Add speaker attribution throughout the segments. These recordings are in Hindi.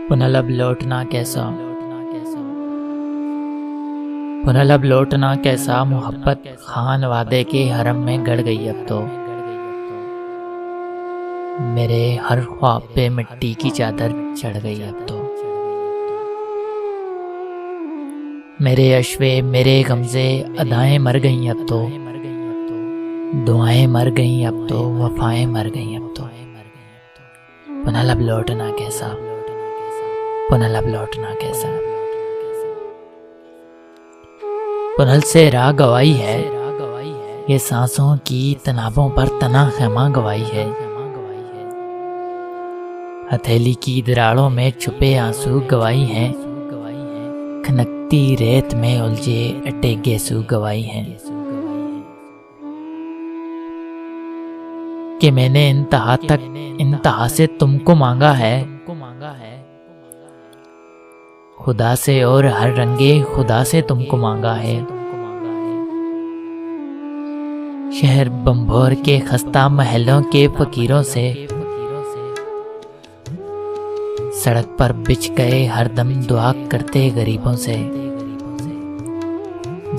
Speaker 1: पुनः लौटना कैसा, पुनः लौटना कैसा, मोहब्बत खान वादे के हरम में गड़ गई अब तो। मेरे हर ख्वाब पे मिट्टी की चादर चढ़ गई अब तो। मेरे अश्वे मेरे गमजे अदाएं मर गईं अब तो। दुआएं मर गईं अब तो, वफाएं मर गईं अब तो। पुनः लौटना कैसा, पुनः लौटना कैसा। पुनः से राह गवाई है, ये सांसों की तनाबों पर तना खेमा गवाई है। हथेली की दराड़ों में छुपे आंसू गवाई हैं, खनकती रेत में उलझे अटे गेसू गवाई हैं। कि मैंने इंतहा से तुमको मांगा है, खुदा से और हर रंगे खुदा से तुमको मांगा है। शहर बंभोर के खस्ता महलों के फकीरों से, सड़क पर बिछ गए हरदम दुआ करते गरीबों से।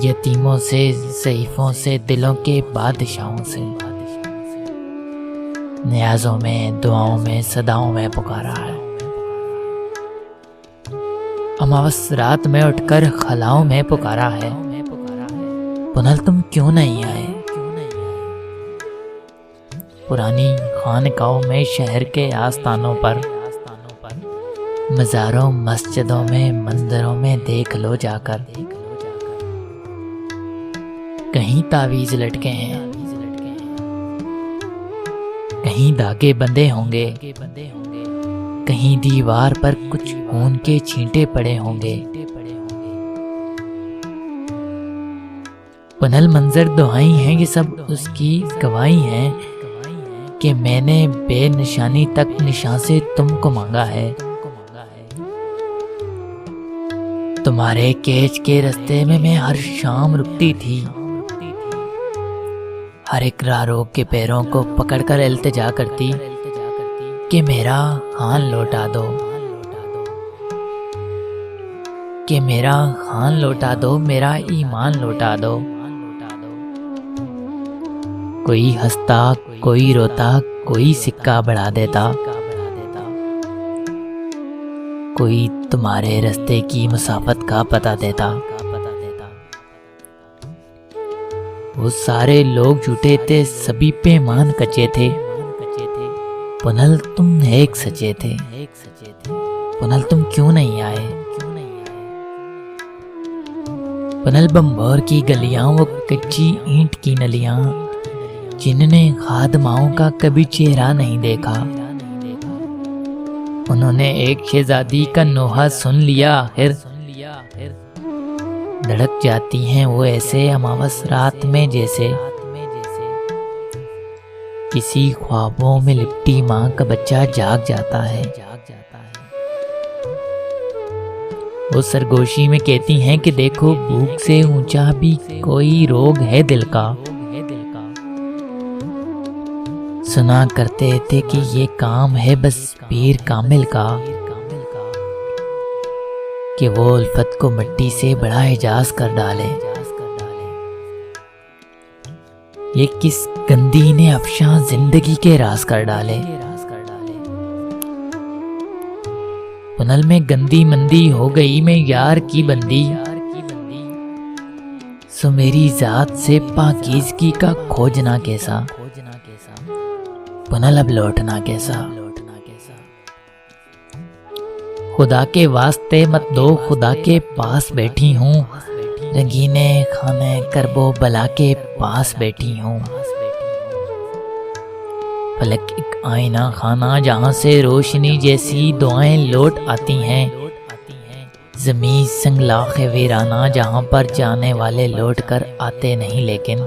Speaker 1: यतीमों से, ज़ईफ़ों से, दिलों के बादशाहों से। न्याज़ों में, दुआओं में, सदाओं में पुकारा है। अमावस रात में उठकर खलाओं में पुकारा है। पुनः तुम क्यों नहीं आए? पुरानी खानकाहों में, शहर के आस्थानों पर, मज़ारों मस्जिदों में, मंदिरों में देख लो जाकर। कहीं तावीज़ लटके हैं, कहीं धागे बंधे होंगे, कहीं दीवार पर कुछ खून के छींटे पड़े होंगे। पुनः मंजर दुहाई हैं, ये सब उसकी गवाही हैं कि मैंने बेनिशानी तक निशान से तुमको मांगा है। तुम्हारे केच के रास्ते में मैं हर शाम रुकती थी, हर एक रारोग के पैरों को पकड़कर इल्तिजा करती कि मेरा खान लौटा दो, कि मेरा खान लौटा दो, मेरा ईमान लौटा दो। कोई हंसता, कोई रोता, कोई सिक्का बढ़ा देता, कोई तुम्हारे रास्ते की मुसाफत का पता देता। वो सारे लोग झूठे थे, सभी पैमान कच्चे थे। पुनः तुम एक सचे थे, पुनः तुम क्यों नहीं आए? पुनः बंभोर की गलियां, वो कच्ची ईंट की नलियां, जिन्होंने खादमाओं का कभी चेहरा नहीं देखा। उन्होंने एक शहजादी का नोहा सुन लिया आखिर। धड़क जाती हैं वो ऐसे अमावस रात में, जैसे किसी ख्वाबों में लिपटी माँ का बच्चा जाग जाता है। वो सरगोशी में कहती हैं कि देखो, भूख से ऊंचा भी कोई रोग है दिल का। सुना करते थे कि ये काम है बस पीर कामिल का, कि वो उल्फत को मिट्टी से बड़ा एजाज कर डाले। ये किस गंदी ने अफशां जिंदगी के राज कर डाले। पुनः में गंदी मंदी हो गई, मैं यार की बंदी। सो मेरी जात से पाकीज़गी का खोजना कैसा, पुनः लौटना कैसा। खुदा के वास्ते मत दो, खुदा के पास बैठी हूँ। रंगीने खाने करबो बला के पास बैठी हूँ। फलक एक आईना खाना, जहाँ से रोशनी जैसी दुआएं लौट आती हैं। ज़मीन संगलाखे वीराना, जहाँ पर जाने वाले लौट कर आते नहीं, लेकिन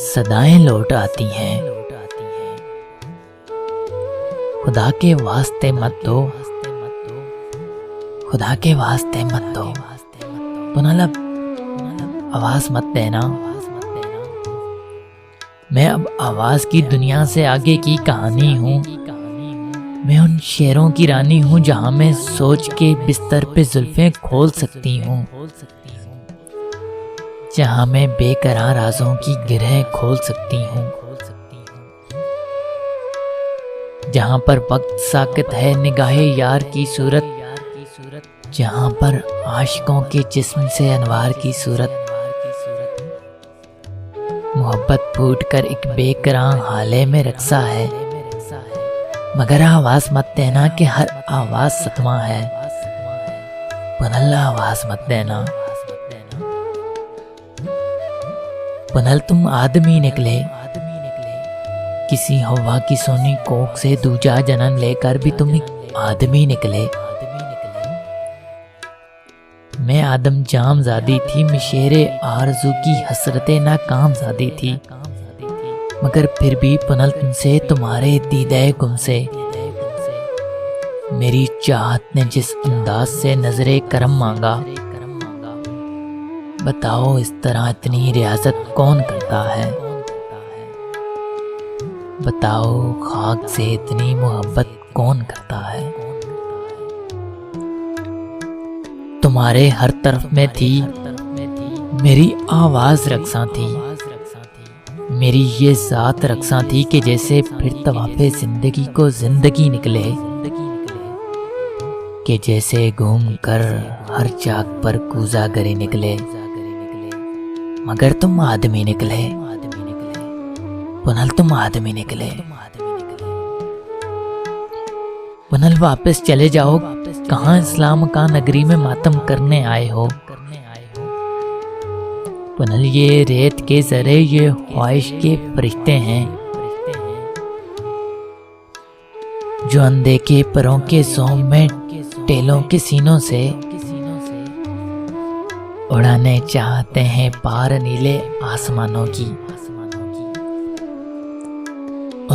Speaker 1: सदाएं लौट आती हैं। खुदा के वास्ते मत दो, खुदा के वास्ते मत दो। पुनः आवाज मत देना। मैं अब आवाज की दुनिया से आगे की कहानी हूँ। मैं उन शेरों की रानी हूँ जहाँ मैं सोच के बिस्तर पे जुल्फें खोल सकती हूँ, जहाँ मैं बेकरार राजों की गिरह खोल सकती हूँ, जहाँ पर वक्त साकत है निगाहे यार की सूरत, जहाँ पर आशिकों के जिस्म से अनवार की सूरत। मोहब्बत फूट कर एक बेकरां हाले में रक्सा है, मगर आवाज मत देना कि हर आवाज सतमा है। पुनल आवाज मत देना। पुनल तुम आदमी निकले, किसी हवा की सोनी कोख से दूजा जन्म लेकर भी तुम एक आदमी निकले। मैं आदम जाम ज़ादी थी, मिशेरे आरज़ू की हसरतें नाकाम ज़ादी थी, मगर फिर भी पुनल तुमसे तुम्हारे दीदे गुम से मेरी चाहत ने जिस अंदाज से नजरे करम मांगा, बताओ इस तरह इतनी रियाजत कौन करता है। बताओ खाक से इतनी मोहब्बत कौन करता है। तुम्हारे हर तरफ में थी मेरी आवाज रक्सा थी, मेरी ये जात रक्सा थी कि जैसे फिर तवाफे जिंदगी को जिंदगी निकले, कि जैसे घूम कर हर चाक पर कूजा गरी निकले, मगर तुम आदमी निकले। पुनल तुम आदमी निकले। पुनल वापस चले जाओ, कहाँ इस्लाम का नगरी में मातम करने आए हो। पुनल ये रेत के जरे ये ख्वाहिश के फरिश्ते हैं, जो अनदेखे परों के सोम में टेलों के सीनों से उड़ाने चाहते हैं पार नीले आसमानों की।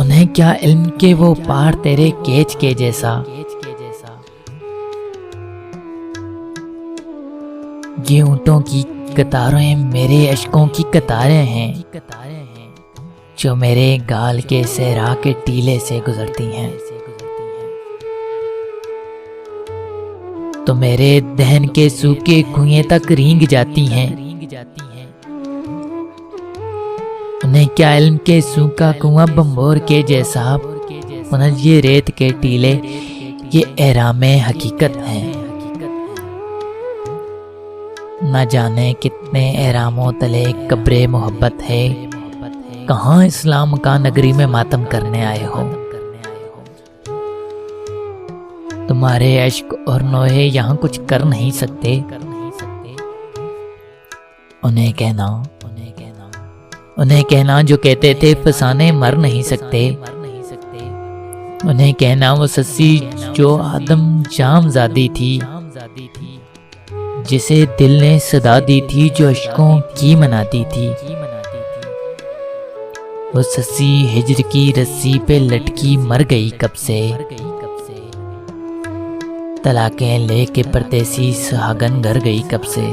Speaker 1: उन्हें क्या इल्म के वो पार तेरे केच के जैसा, ये ऊंटों की कतारें मेरे अश्कों की कतारें हैं, जो मेरे गाल के सहरा के टीले से गुजरती हैं। तो मेरे दहन के सूखे कुएं तक रींग जाती हैं। उन्हें क्या इल्म के सूखा कुआं बम्बोर के जैसा। पुनः ये रेत के टीले ये एहरामे हकीकत हैं। न जाने कितने एहरामों तले कब्रे मोहब्बत है, कहाँ इस्लाम का नगरी में मातम करने आए हो। तुम्हारे अश्क और नोहे यहाँ कुछ कर नहीं सकते। उन्हें कहना जो कहते थे फसाने मर नहीं सकते। उन्हें कहना वो सस्सी जो आदम जाम ज़ादी थी, जिसे दिल ने सदा दी थी, जो अश्कों की मनाती थी। वो सस्सी हिजर की रस्सी पे लटकी मर गई कब से। तलाकें लेके परदेसी सुहागन घर गई कब से।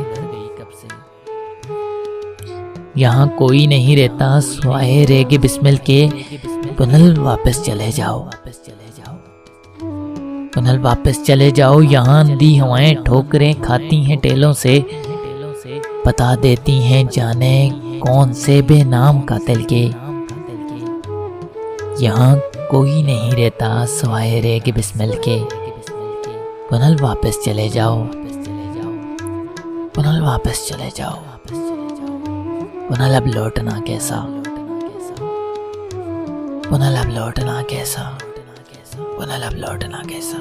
Speaker 1: यहाँ कोई नहीं रहता स्वाए रेगे बिस्मिल के। पुनल वापस चले जाओ। पुनल वापस चले जाओ। यहाँ अंधी हवाएं ठोकरें खाती हैं टेलों से, बता देती हैं जाने कौन से बेनाम कातिल के। यहाँ कोई नहीं रहता स्वाए रेगे बिस्मिल के। पुनल वापस चले जाओ। पुनल वापस चले जाओ। पुनल अब लौटना कैसा। पुनल अब लौटना कैसा। पुनल अब लौटना कैसा।